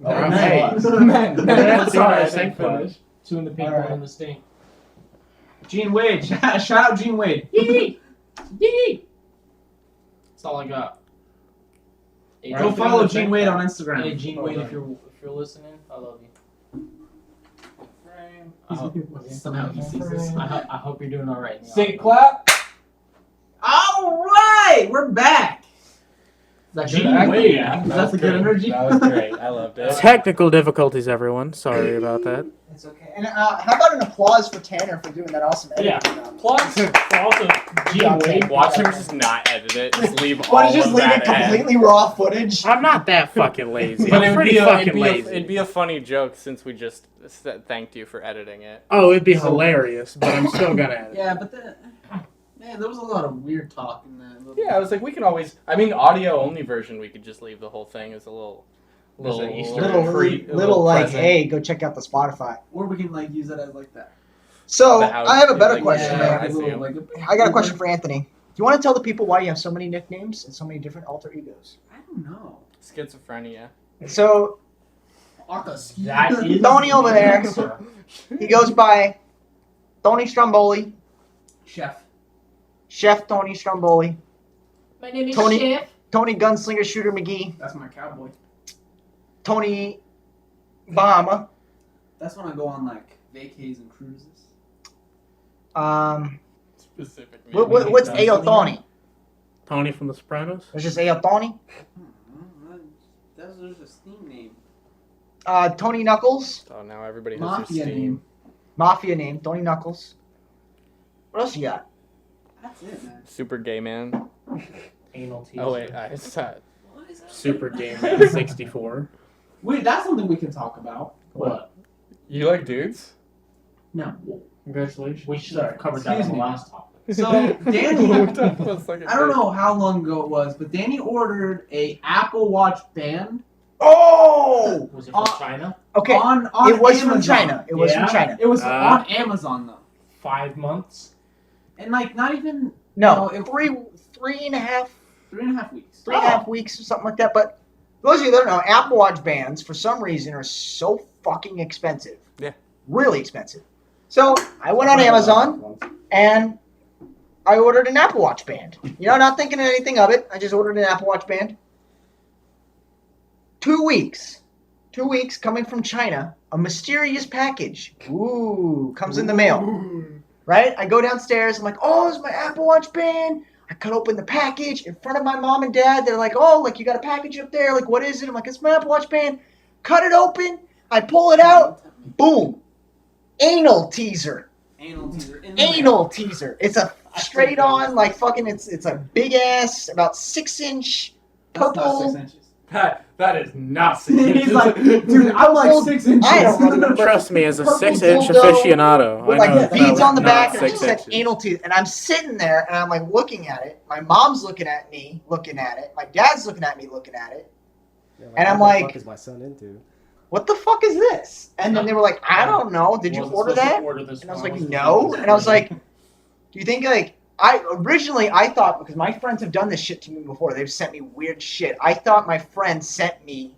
Alright. nice. Man, That's sorry, alright, I think finish. two in the pink, All right. one in the stink. Gene Wade. Shout out Gene Wade. Yee! Yee! That's all I got. Hey, Go Gene- follow Gene Wade on Instagram. Hey, Gene Wade, if you're listening, I love you. I hope, Somehow he sees this. I hope you're doing all right. Sync clap. All right, we're back. That Gene good? Wade. Yeah. That's a good energy. That was great. I loved it. Technical difficulties, everyone. Sorry about that. It's okay. And how about an applause for Tanner for doing that awesome Yeah. editing job? Plus, also, Gene Yeah, Wade. Watch him just not edit it. Just leave Why all don't you just of leave that it in. completely raw footage? I'm not that fucking lazy. But I'm it would pretty be, fucking lazy. it'd be a funny joke since we just thanked you for editing it. Oh, it'd be hilarious, but I'm still gonna edit. Yeah, but man, there was a lot of weird talk in that. Yeah, I was like, we can always. I mean, audio only version, we could just leave the whole thing as a little As an Easter Little, treat, a little like, present. hey, go check out the Spotify. Or we can like use it as like that. So The house- I have a better like, question, yeah, man. I see him. I got a question for Anthony. Do you want to tell the people why you have so many nicknames and so many different alter egos? I don't know. Schizophrenia. So That is Tony over there. answer. he goes by Tony Stromboli, Chef. Tony Stromboli, My name is Tony- Chef. Tony Gunslinger Shooter McGee, That's my cowboy. Tony Bahama, That's when I go on like vacays and cruises. Specific. what's Ayo Tony? Tony from The Sopranos. It's just Ayo Tony. That's just a Steam name. Tony Knuckles, Oh, now everybody has Mafia their Steam. name. Mafia name, Tony Knuckles. What else you got? That's it, man. Super gay man. Anal teaser. Oh wait, I said. What is that? Super Game Man 64. That's something we can talk about. What? You like dudes? No. Congratulations. We should have covered that in Excuse the me. last topic. So Danny, I I don't know how long ago it was, but Danny ordered a Apple Watch band. Oh! Was it from Uh, China? Okay, On it was Amazon. from China. It was Yeah? from China. It was Uh, on Amazon though, 5 months. and like not even No, it- three and a half 3.5 weeks. three and a half weeks or something like that. But those of you that don't know, Apple Watch bands for some reason are so fucking expensive. Yeah. Really expensive. So I went on Amazon and I ordered an Apple Watch band. You know, not thinking anything of it. I just ordered an Apple Watch band. 2 weeks. 2 weeks coming from China. A mysterious package. Ooh, comes in the mail. Right? I go downstairs. I'm like, oh, it's my Apple Watch band. I cut open the package in front of my mom and dad. They're like, oh, like you got a package up there. Like, what is it? I'm like, it's my Apple Watch band. Cut it open. I pull it out. Boom. Anal teaser. Anal teaser. In the mail. Anal teaser. It's a straight on, like fucking, it's a big ass, about 6-inch That's not purple. 6 inches. That is not 6 He's inches. like, dude, I'm like 6 inches. I don't remember. Trust me, as a Purple 6-inch dildo aficionado, with I know like that beads on the not back, and it 6 just said inches. anal teeth. And I'm sitting there, and I'm like looking at it. My mom's looking at me, looking at it. My dad's looking at me, looking at it. And I'm what the like- fuck is my son into? What the fuck is this? And then they were like, I don't know. Did you Wasn't order supposed to that? order this And I was one. like, Wasn't no. supposed to And I was order like, do you think like I thought, because my friends have done this shit to me before. They've sent me weird shit. I thought my friend sent me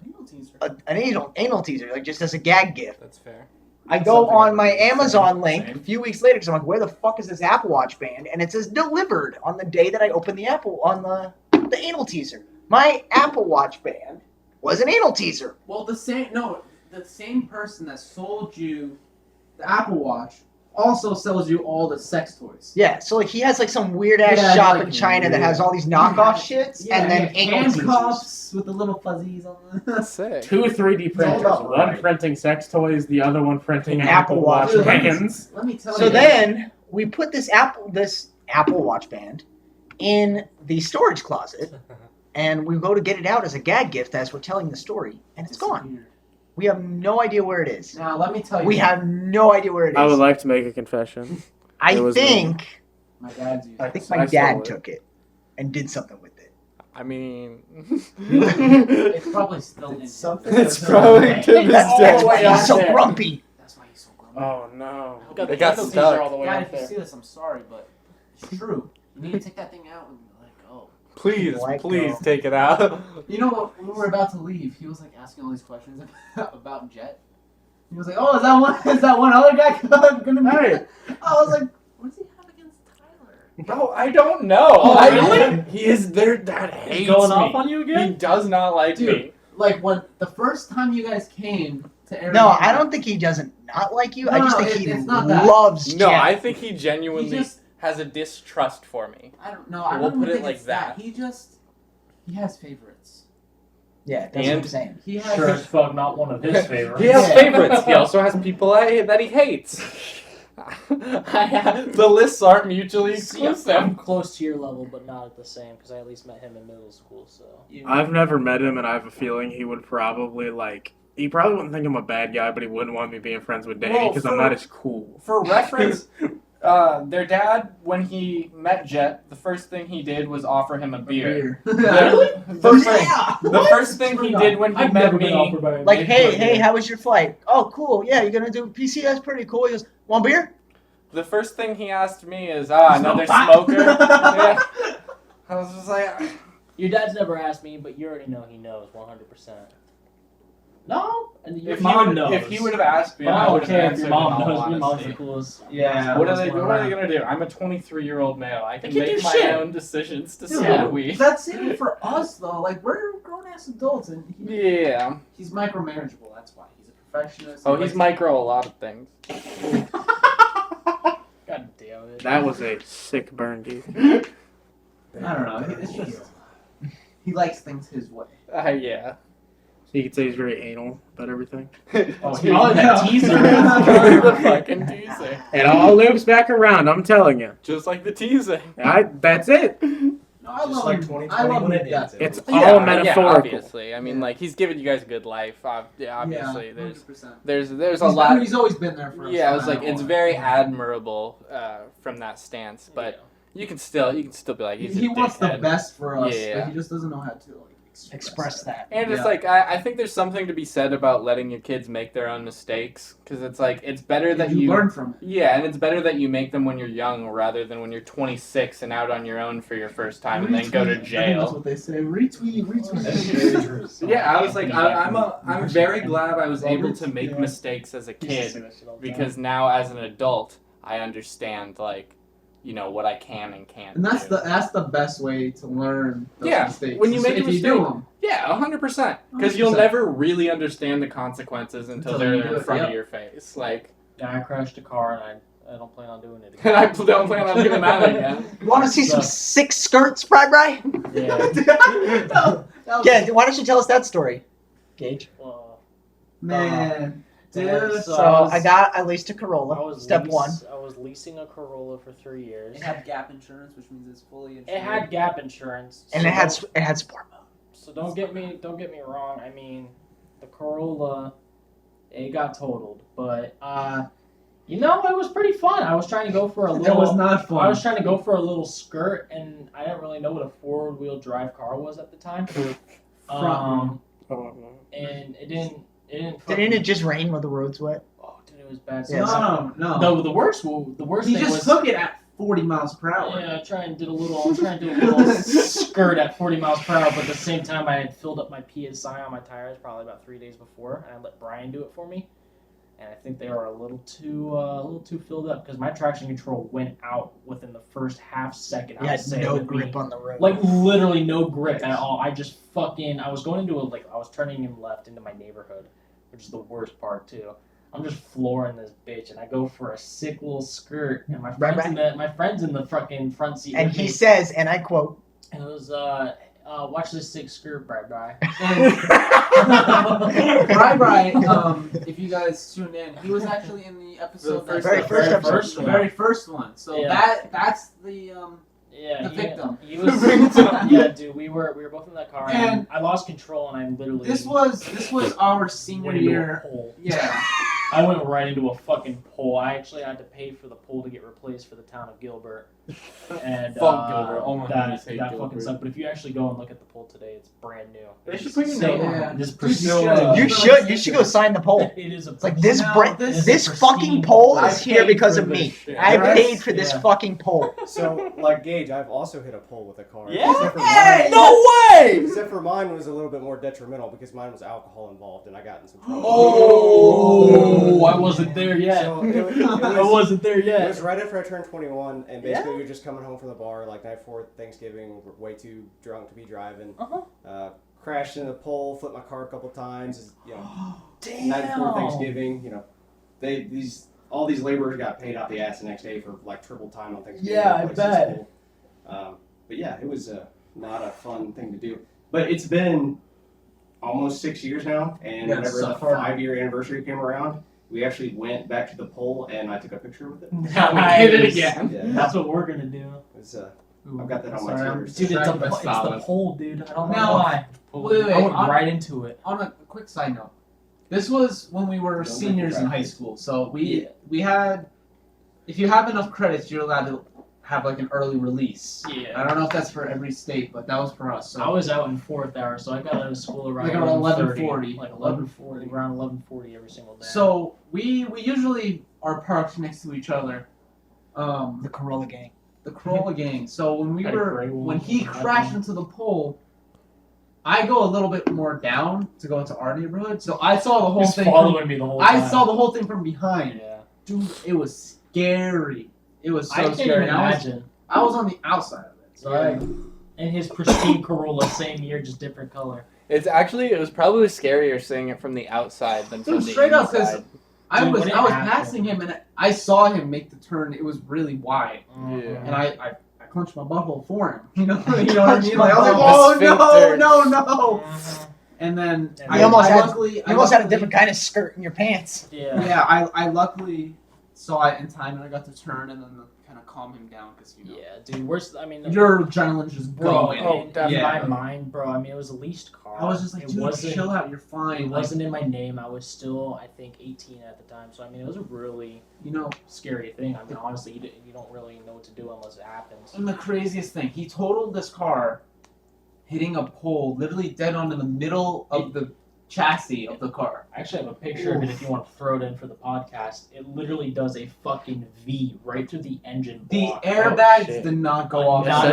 Anal teaser. an anal teaser, like just as a gag gift. That's fair. I go Something on my like that. Amazon link Same. a few weeks later because I'm like, where the fuck is this Apple Watch band? And it says delivered on the day that I opened the the anal teaser. My Apple Watch band was an anal teaser. Well, the same person that sold you the Apple Watch also sells you all the sex toys. Yeah, so like he has like some weird ass Yeah, shop like- in China that has all these knockoff shits and then anal teasers. handcuffs with the little fuzzies on them. That's sick. 2 3D printers, about one right. printing sex toys, the other one printing Apple Apple Watch Watch bands. bands. Let me tell So you. then we put this Apple Watch band in the storage closet, and we go to get it out as a gag gift as we're telling the story, and it's gone. We have no idea where it is. Now let me tell you. We have no idea where it is. I would like to make a confession. I it was me. think my dad's using. I think I my stole dad it. took it and did something with it. I mean, It's probably still in. something. it's probably to this That's day. why out he's so there. grumpy. That's why he's so grumpy. Oh no. I've got It the got anal stuck. teaser all the way Dad, up if you there. see this, I'm sorry, but it's true. You need to take that thing out and let it go. Please, Let please go. take it out. You know what? When we were about to leave, he was like asking all these questions about Jet. He was like, "Oh, is that one other guy gonna be?" Hey. I was like, "What does he have against Tyler?" Bro, I don't know. Oh, really? He is there. Dad He's hates going me. off on you He again? does not like Dude. me. Like when the first time you guys came to Arizona. No, I don't think he doesn't not like you. I No, just no, think he it's not that. loves No, Jeff. I think he genuinely He just- has a distrust for me. I don't know. I We'll don't put it think like it's that. that. He has favorites. Yeah, that's what I'm And- saying. He has. Sure as fuck not one of his favorites. He has Yeah. favorites. He also has people that he hates. The lists aren't mutually See, I'm exclusive. close to your level, but not at the same, because I at least met him in middle school, so. I've never met him, and I have a feeling he would probably He probably wouldn't think I'm a bad guy, but he wouldn't want me being friends with Danny Well, because for- I'm not as cool. For reference, their dad, when he met Jet, the first thing he did was offer him a beer. The first thing he did when he I've met never been me. offered by a Like, big hey, brother. how was your flight? Oh, cool. Yeah, you're gonna do PC. That's pretty cool. He goes, want beer? The first thing he asked me is, another smoker? Yeah. I was just like, Your dad's never asked me, but you already know he knows 100%. No, and your if mom knows. If he would have asked me, I Oh, would have okay, if answered your in mom all knows, your mom's honesty. the coolest. Yeah. What are they gonna do? I'm a 23-year-old male. I can They can make do my shit. own decisions to Dude, smoke weed. That's it for us though. Like we're grown ass adults, and Yeah. he's micromanageable. That's why he's a perfectionist. Oh, he's micro a lot of things. God damn it. That was a sick burn, dude. I don't know. It's just he likes things his way. Yeah. So you could say he's very anal about everything. Oh, Dude, that yeah. teaser. The fucking teaser. It all loops back around, I'm telling you. Just like the teasing. That's it. No, I Just love like him. 2020 I love when him it to death. ends. It's Yeah, all yeah, metaphorical. obviously. I mean, Yeah. like he's giving you guys a good life. Obviously, Yeah, there's 100%. there's a lot. He's always been there for us. Yeah, no it's like matter it's what. very admirable from that stance, but you can still be like he's He a wants the dickhead. best for us, Yeah. but he just doesn't know how to like Express that. And it's Yeah. like I think there's something to be said about letting your kids make their own mistakes because it's like it's better that you learn from it. Yeah, and it's better that you make them when you're young rather than when you're 26 and out on your own for your first time and then go to Retweet. I think that's jail. what they say. Retweet. That's very true. Yeah, I was like, I'm very glad I was able to make Yeah. mistakes as a He used to say kid that shit all the because now as an adult I understand like, you know, what I can and can't. And that's do. the best way to learn those Yeah, mistakes. when you is make a if you do mistake. them. Yeah, 100%. Because you'll 100%. never really understand the consequences until Until you they're do in it, front of yep. your face. Like, Yeah, I crashed a car and I don't plan on doing it and again. I don't plan on doing that again. You want to see some sick skirts, Bri? Yeah. That was- Yeah, why don't you tell us that story, Gage? Man. Dude. Yeah, So I was- I leased a Corolla. I was Step one. I was leasing a Corolla for 3 years. It had gap insurance, which means it's fully insured. It had gap insurance. And so it had sport mode. So don't get me wrong. I mean, the Corolla, it got totaled, but you know, it was pretty fun. I was trying to go for a little. It was not fun. I was trying to go for a little skirt, and I didn't really know what a four-wheel drive car was at the time. And it didn't. Didn't it just rain when the road's wet? Oh, dude, it was bad. Yeah, No. No, the worst He thing just was. took it at 40 miles per hour. Yeah, I try and did a little skirt at 40 miles per hour, but at the same time I had filled up my PSI on my tires probably about 3 days before, and I let Brian do it for me. And I think they were a little too filled up because my traction control went out within the first half second. You had no grip on the road. Like literally no grip at all. I just I was going into I was turning him left into my neighborhood, which is the worst part too. I'm just flooring this bitch, and I go for a sick little skirt, and my friend's in the fucking front seat. And with he me. says, and I quote, And it was watch this sick skirt, bye. Bri, if you guys tune in, he was actually in the episode The very first episode. the very first one. So Yeah. that's the Yeah, the victim. He was. Yeah, dude, we were both in that car, and I lost control, and I literally. This was our senior went into a year. pole. Yeah. I went right into a fucking pole. I actually had to pay for the pole to get replaced for the town of Gilbert. And Fuck Gilbert. Oh my that, goodness, hate that Gilbert. fucking sucked. But if you actually go and look at the pole today, it's brand new. They should put your So, name on it. This Dude, you Priscilla. should. you should go sign the poll. It is a. It's like this No, this, this is fucking pristine. poll I is here paid because for of this me. shit. I Right? paid for this Yeah. fucking poll. So, like Gage, I've also hit a pole with a car. Yeah? Except for Hey, mine, no way! except for mine was a little bit more detrimental because mine was alcohol involved and I got in some trouble. Oh, I wasn't there yet. So it I was, wasn't there it yet. was right after I turned 21, and basically we were just coming home from the bar, like night before Thanksgiving, we're way too drunk to be driving. Crashed into the pole, flipped my car a couple times. You know, night before Thanksgiving, you know, all these laborers got paid out the ass the next day for like triple time on Thanksgiving. Yeah, I Places bet. full. But yeah, it was not a fun thing to do. But it's been almost 6 years now, and Yeah, whenever so the far. 5-year anniversary came around, we actually went back to the pole and I took a picture with it. Now we did it again. Yeah, That's what we're gonna do. it was, I've got that on my Sorry, I'm Twitter. Dude, it's the Solid. pole, dude. I don't know Now- why. Wait, I went on- right into it. On a quick side note, this was when we were Don't seniors make in me high cry. school. So we had, if you have enough credits, you're allowed to have like an early release. Yeah. I don't know if that's for every state, but that was for us. So I was out in fourth hour, so I got out of school around Like around 11:40. 11:40. Like 11:40, around 11:40 every single day. So we usually are parked next to each other. The Corolla gang. The Corolla gang. So when Had a gray one. when he crashed into the pole, I go a little bit more down to go into our neighborhood. So I saw the whole He's thing. following me the whole time. I saw the whole thing from behind. Yeah. Dude, it was scary. It was so I can't scary. even And imagine. I was on the outside of it. So Yeah. And his pristine Corolla, same year, just different color. It was probably scarier seeing it from the outside than from Dude, the straight up, 'cause inside. I Dude, was when it happened- passing him and I saw him make the turn. It was really wide, Yeah. and I clenched my butthole for him. You know what I mean? Like I was like, The oh sphincter. no! And then You I almost had- luckily, You almost had a different kind of skirt in your pants. Yeah. Yeah, I luckily saw it in time and I got to turn, and then the kind of calm him down because Yeah, dude. I mean, your adrenaline's just bro. going. In my mind, bro. I mean, it was a leased car. I was just like, it dude, wasn't, chill out. You're fine. It Like, wasn't in my name. I was still, I think, 18 at the time. So I mean, it was a really scary thing. I mean, honestly, you don't really know what to do unless it happens. And the craziest thing, he totaled this car, hitting a pole, literally dead on in the middle of the chassis of the car. I actually have a picture of it if you want to throw it in for the podcast. It literally does a fucking V right through the engine The block. airbags did not go off. Not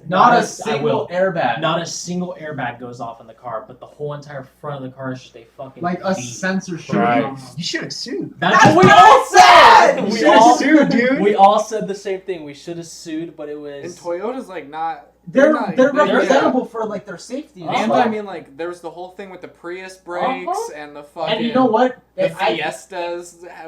Not a- a single airbag. Not a single airbag goes off in the car, but the whole entire front of the car is just a fucking Like a V. sensor should Right. You should have sued. That's what we all said! We You all should've sued, dude. We all said the same thing. We should have sued, but it was. And Toyota's like not. They're not- representable for like their safety. And stuff. I mean, like, there was the whole thing with the Prius brakes and the fucking. And you know what? The I- Fiestas had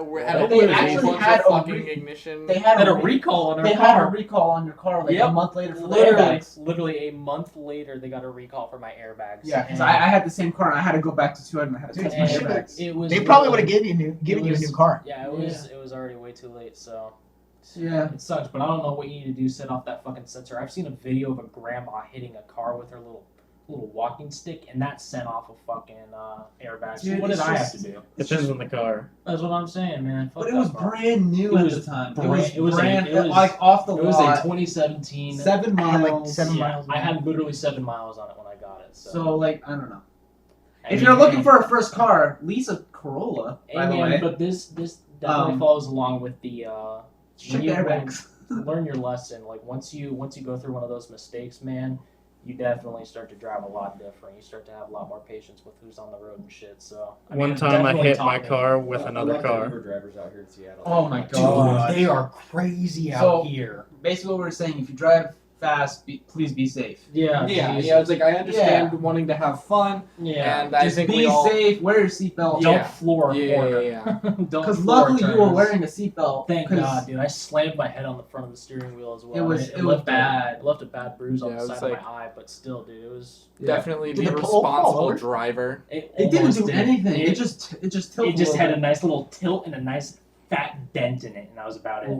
They a actually bunch had of a fucking ignition. They had a recall on their They car. had a recall on your car like Yep. a month later for the literally, airbags. literally a month later, they got a recall for my airbags. Yeah, because And I had the same car and I had to go back to Toyota and I had to test my and airbags. it was They probably would literally- have given you a was- new car. Yeah, it was already way too late. So Yeah. it sucks, but I don't know what you need to do. Set off that fucking sensor. I've seen a video of a grandma hitting a car with her little walking stick, and that sent off a fucking airbag. So Dude, what did it's I have just- to do? It's just in the car. That's what I'm saying, man. Fuck But it that was car. brand new It at was the time. brand- it was brand it was- like off the It was lot. a 2017. 7 I had miles. like 7 Yeah, miles. I had literally 7 miles on it when I got it. So, So like I don't know. I If mean, you're looking man, for a first car, lease a Corolla. By the man, way, but this definitely Um, follows along with the check when the you- airbags. learn your lesson. Like once you go through one of those mistakes, man, you definitely start to drive a lot different. You start to have a lot more patience with who's on the road and shit. So I One mean, it time I definitely hit taught my me. car with I another love the car. Uber drivers out here in Seattle. Oh my Dude, god. they are crazy out So- here. Basically, what we're saying: if you drive fast, please be safe. Yeah, Yeah, Jesus. it's like I understand wanting to have fun, yeah. and I Just think be we all. safe. Wear your seatbelt. Don't Yeah. floor a Yeah, corner. yeah, Don't Because floor luckily you were turns. wearing a seatbelt. Thank 'cause God, dude. I slammed my head on the front of the steering wheel as well. It was- and it was left bad. It left a bad bruise on Yeah, the it was side like- of my eye, but still, dude, it was. Definitely Did be a the pole fall responsible over? driver. It didn't almost do did. anything. It, It just tilted. it just a had a little nice little tilt and a nice fat dent in it, and that was about it. bit.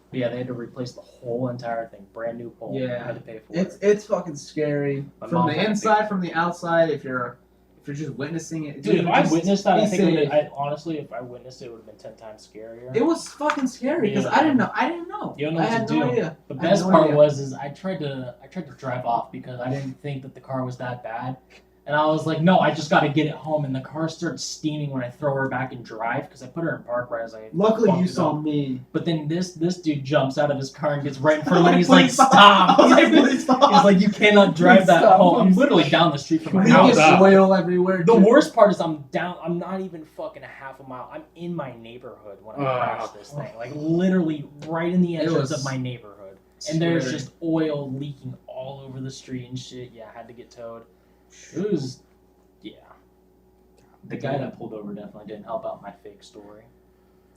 But yeah, they had to replace the whole entire thing, brand new pole. Yeah. I had to pay for It's fucking scary My from mom the had to inside, from the outside. If you're just witnessing it, Dude, if I just witnessed that, be I think safe. honestly, if I witnessed it, it would have been 10 times scarier. It was fucking scary because Yeah. I didn't know. I didn't know. You don't know I what had to no do. idea. The I had best no part idea. was I tried to drive off because I didn't think that the car was that bad. And I was like, no, I just got to get it home. And the car started steaming when I throw her back in drive because I put her in park right as I. Luckily, bumped you it saw up. me. But then this dude jumps out of his car and gets right in front of me. Like, He's like, please stop. stop. I was like, please stop. He's like, you cannot drive Please that stop, home. I'm please literally stop. down the street from my We house. get oil everywhere. The dude. worst part is I'm not even fucking a half a mile. I'm in my neighborhood when I crash this thing. Like literally right in the It entrance was of my neighborhood. And there's scary. just oil leaking all over the street and shit. Yeah, I had to get towed. It was, yeah. The guy that pulled over definitely didn't help out my fake story.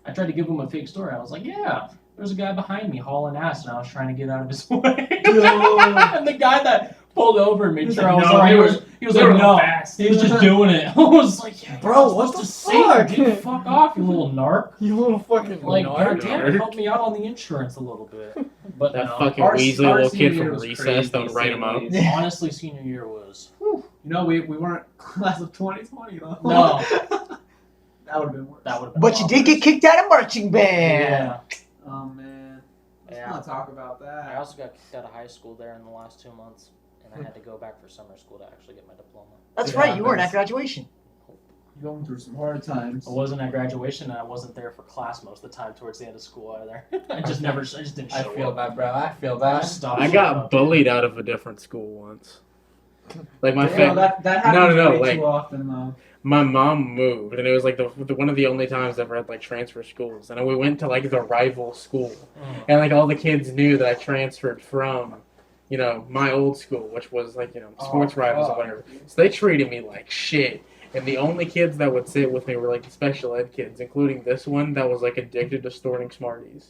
I tried to give him a fake story. I was like, yeah, there's a guy behind me hauling ass, and I was trying to get out of his way. And the guy that pulled over and made He's sure like, I was no, alright. they He was they like, were no. fast. He was just doing it. I was like, yeah, Bro, you're what supposed the to fuck? save me, dude. Fuck off, you little narc. You little fucking Like, narc. goddamn, help me out on the insurance a little bit. But That no, fucking Our- Weasley our little senior kid year from was recess crazy, that would write him out. saying honestly, senior year was. You know, we weren't class of 2020 though. No, That would have been worse. that would have been. But you did get kicked out of marching band. Yeah. Oh man. Let's Yeah. not talk about I that. also got kicked out of high school there in the last 2 months, and I had to go back for summer school to actually get my diploma. That's Yeah, right, you weren't at that's- graduation. You're going through some hard times. I wasn't at graduation, and I wasn't there for class most of the time towards the end of school either. I just didn't I show feel up. that, bro. I feel I that. just stopped I showing got up. bullied out of a different school once. Like my Yeah, fa- that happens no, way like- too often though. my mom moved, and it was like the one of the only times I've ever had like transfer schools, and we went to like the rival school, and like all the kids knew that I transferred from, you know, my old school, which was like, you know, sports rivals or whatever. So they treated me like shit. And the only kids that would sit with me were like the special ed kids, including this one that was like addicted to storing Smarties.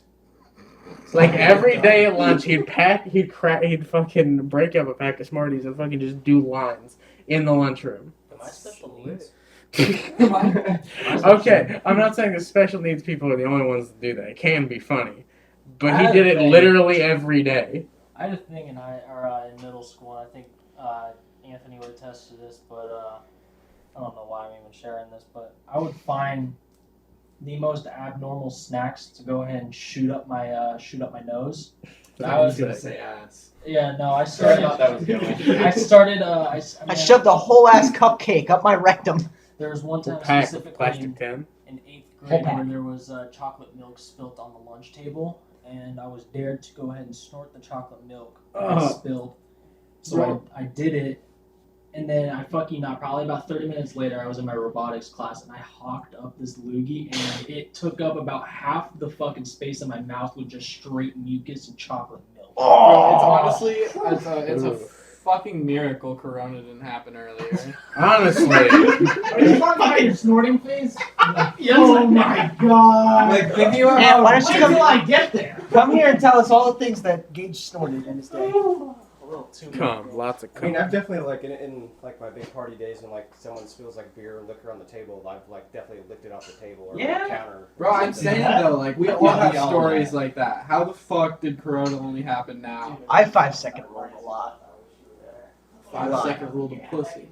Like every day at lunch, he'd fucking break up a pack of Smarties and fucking just do lines in the lunchroom. Am I special needs? Okay, I'm not saying the special needs people are the only ones that do that. It can be funny, But he did it literally every day. I had a thing in middle school, and I think Anthony would attest to this, but I don't know why I'm even sharing this, but I would find the most abnormal snacks to go ahead and shoot up my nose. I was gonna say ass. Yeah, no, I I started. thought that was going. I started. I shoved a whole ass cupcake up my rectum. There was one time Pack specifically plastic tin. in 8th grade where there was chocolate milk spilt on the lunch table, and I was dared to go ahead and snort the chocolate milk that was spilled. So I did it, and then I probably about 30 minutes later, I was in my robotics class, and I hawked up this loogie, and it took up about half the fucking space in my mouth with just straight mucus and chocolate milk. Bro, it's honestly, it's a fucking miracle Corona didn't happen earlier. Honestly. Are you fucking snorting phase? Oh my god! Like, thinking about how- why don't you wait come- till I get there? Come here and tell us all the things that Gage snorted in his day. A little too Come, lots of I mean, cum. I've definitely like in like my big party days when like someone spills like beer or liquor on the table, I've like definitely licked it off the table or Yeah. the counter. Bro, I'm saying though, like we all Yeah, have we all stories know. like that. How the fuck did Corona only happen now? I 5-second roll a lot. 5-second rule to pussy.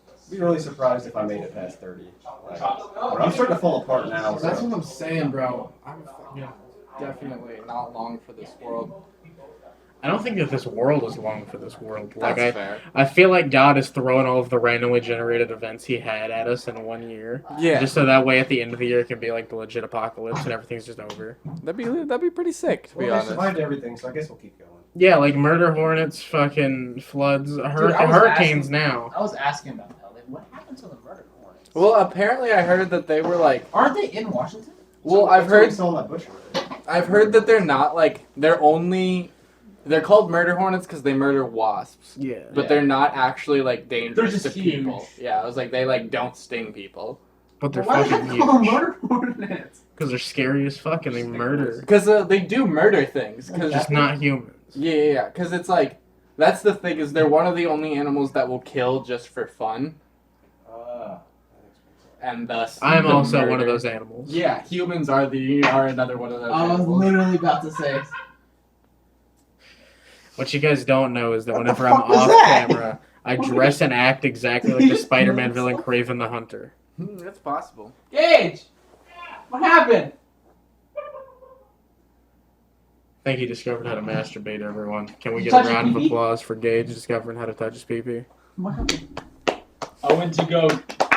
I'd be really surprised if I made it past 30. Like, I'm starting to fall apart now. That's So. what I'm saying, bro. I'm fucking definitely not long for this world. I don't think that this world is long for this world. Like That's fair. I feel like God is throwing all of the randomly generated events he had at us in 1 year. Yeah, Just so that way at the end of the year it can be like the legit apocalypse and everything's just over. that'd be pretty sick to be Well, they honest. survived everything, so I guess we'll keep going. Yeah, like murder hornets, fucking floods, I was hurricanes asking- now. I was asking about that. Like, what happened to the murder hornets? Well, apparently I heard that they were like. Aren't they in Washington? Well, So, I've that's what heard. we saw in that butcher. I've heard that they're not like. They're called murder hornets because they murder wasps. Yeah. But Yeah. they're not actually like dangerous They're just to huge. people. Yeah, I was like they like don't sting people But they're Why did fucking they call them huge. murder hornets? Because they're scary as fuck and they murder. because they do murder things. Cause Just not humans. yeah. Because it's like that's the thing is they're one of the only animals that will kill just for fun, and thus I'm the also one of murder. those animals. Yeah, humans are another one of those. I was animals. literally about to say. What you guys don't know is that What the whenever I'm fuck was off that? camera, I dress and act exactly like the Spider-Man villain Kraven the Hunter. That's possible. Gage! What happened? I think he discovered how to masturbate, everyone. Can we You get a touch round of your pee-pee? applause for Gage discovering how to touch his pee-pee? What happened? I went to go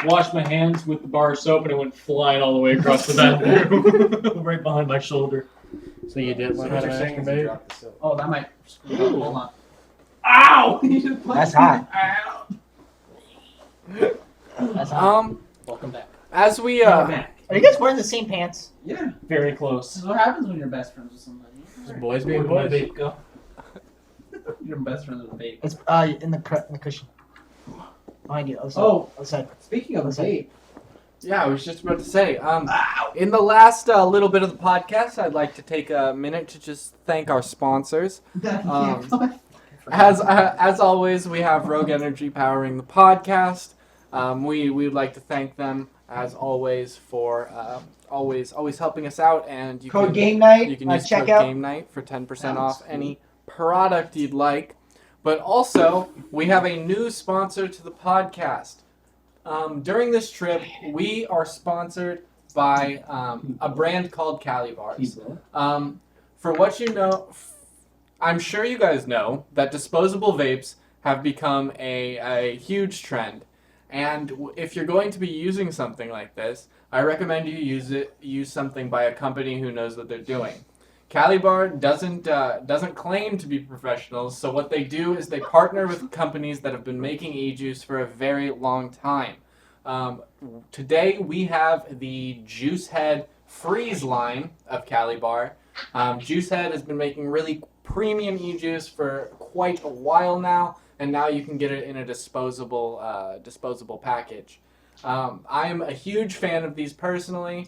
wash my hands with the bar of soap, and it went flying all the way across the bathroom, right behind my shoulder. So you did So learn how what to you're saying is you masturbate? dropped the soap. Oh, that might screw up. Hold on. Ow! You just punched That's me. hot. Ow. That's hot. Welcome back. As we You're back. Are you guys wearing the same pants? Yeah. Very This close. is what happens when you're best friends with somebody. Just boys being Where'd my boys. vape go? You're best friends with a vape. It's in the cushion. Behind you. Other side. Oh. Other side. Speaking of Listen. vape. Yeah, I was just about to say. In the last little bit of the podcast, I'd like to take a minute to just thank our sponsors. As always, we have Rogue Energy powering the podcast. We'd like to thank them as always for always helping us out. And you Code can, Game Night. you can use check code out. GameNight for 10% off any product you'd like. But also, we have a new sponsor to the podcast. During this trip, we are sponsored by a brand called Cali Bars. For what you know, I'm sure you guys know that disposable vapes have become a huge trend. And if you're going to be using something like this, I recommend you use something by a company who knows what they're doing. Cali Bar doesn't claim to be professionals, so what they do is they partner with companies that have been making e-juice for a very long time. Today we have the Juicehead Freeze line of Cali Bar. Juicehead has been making really premium e-juice for quite a while now, and now you can get it in a disposable package. I'm a huge fan of these personally.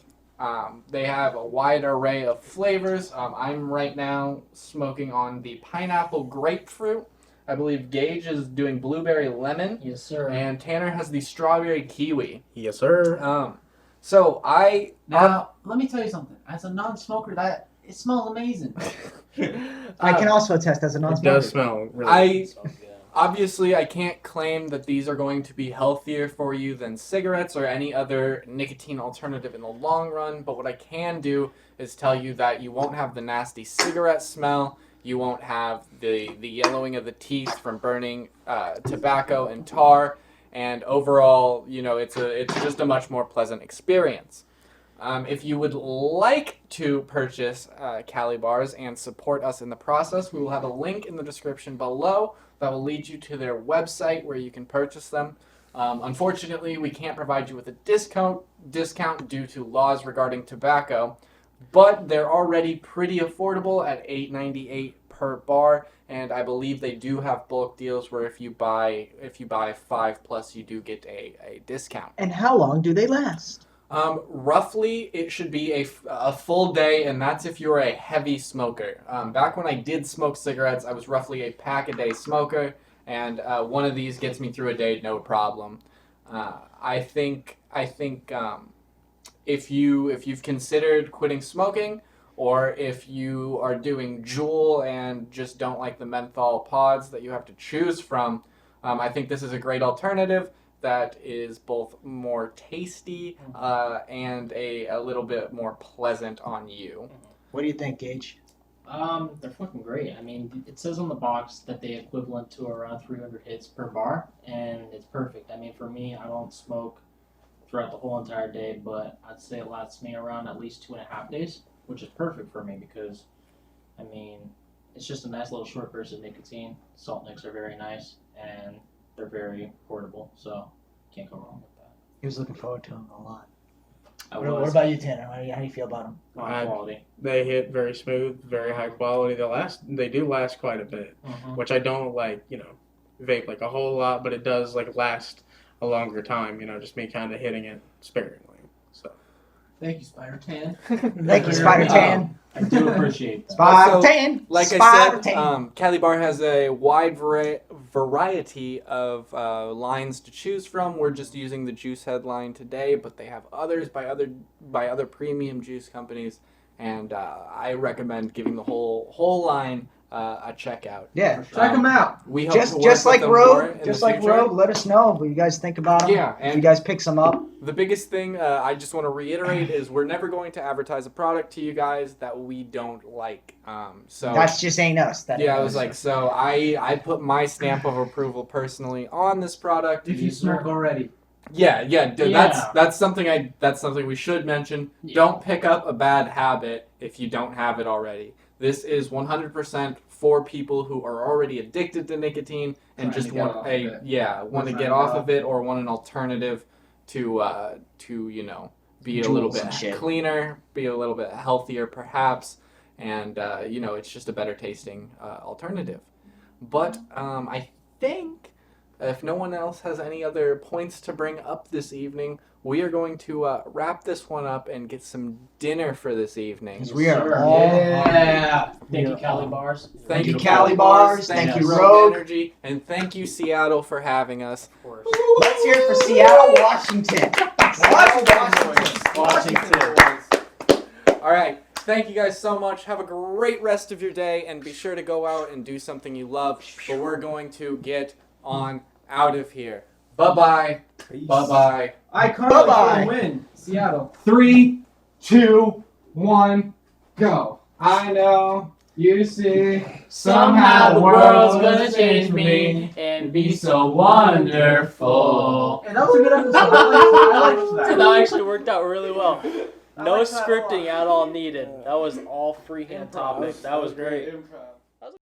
They have a wide array of flavors. I'm right now smoking on the pineapple grapefruit. I believe Gage is doing blueberry lemon. Yes, sir. And Tanner has the strawberry kiwi. Yes, sir. So I Now, let me tell you something. As a non-smoker, that It smells amazing. I can also attest as a It non-smoker. does smell really I So, yeah. obviously I can't claim that these are going to be healthier for you than cigarettes or any other nicotine alternative in the long run, but what I can do is tell you that you won't have the nasty cigarette smell, you won't have the yellowing of the teeth from burning tobacco and tar, and overall, it's just a much more pleasant experience. If you would like to purchase Cali bars and support us in the process, we will have a link in the description below that will lead you to their website where you can purchase them. Unfortunately, we can't provide you with a discount due to laws regarding tobacco, but they're already pretty affordable at $8.98 per bar, and I believe they do have bulk deals where if you buy 5+, you do get a discount. And how long do they last? Roughly, it should be a full day, and that's if you're a heavy smoker. Back when I did smoke cigarettes, I was roughly a pack-a-day smoker, and one of these gets me through a day, no problem. I think if you've considered quitting smoking, or if you are doing Juul and just don't like the menthol pods that you have to choose from, I think this is a great alternative that is both more tasty and a little bit more pleasant on you. What do you think, Gage? They're fucking great. I mean, it says on the box that they equivalent to around 300 hits per bar, and it's perfect. I mean, for me, I don't smoke throughout the whole entire day, but I'd say it lasts me around at least 2.5 days, which is perfect for me because, I mean, it's just a nice little short burst of nicotine. Salt nicks are very nice, and they're very portable, so can't go wrong with that. He was looking forward to them a lot. I What about you, Tanner? How do you feel about them? high quality. They hit very smooth, very high quality. They do last quite a bit, which I don't vape like a whole lot, but it does last a longer time. Just me kind of hitting it sparingly. So Thank you, Spider Tan. Thank you, Spider Tan. I do appreciate that. Spider Tan. Like Spider I Tan. said, Cali Bar has a wide variety of lines to choose from. We're just using the Juice Head line today, but they have others by other premium juice companies, and I recommend giving the whole line a check out. Yeah. Check them out. We hope to work Just with like them more in Rogue, the future. let us know what you guys think about them. Yeah, if you and guys pick some up. the biggest thing I just want to reiterate is we're never going to advertise a product to you guys that we don't like. So That's just ain't us. That ain't yeah, I was us. like, so I put my stamp of approval personally on this product. If you smoke already. Yeah, Yeah. that's something we should mention. Yeah. Don't pick up a bad habit if you don't have it already. This is 100% for people who are already addicted to nicotine and Trying just to get want off of it. want to Trying get to off get of it or want an alternative to be a little Juuls bit and shit. cleaner, be a little bit healthier perhaps, and it's just a better tasting alternative. But I think if no one else has any other points to bring up this evening, we are going to wrap this one up and get some dinner for this evening. Because we are Sure. all Yeah. Thank you, Cali Bars. Thank you, Thank you, Cali Cali Bars. Bars. Thank you, Rogue Rogue. Energy. And thank you, Seattle, for having us. Of course. Let's hear it for Seattle, Washington. Washington. All right. Thank you guys so much. Have a great rest of your day, and be sure to go out and do something you love. But we're going to get on out of here. Bye-bye. Bye-bye. iCarly Bye-bye. will win. Seattle. 3, 2, 1, go. I know, you see, Somehow the world's gonna change me and be so wonderful. And that was a good episode. I liked that. That actually worked out really well. I No liked that a lot. scripting at all needed. That was all freehand topic. That was great. Improv.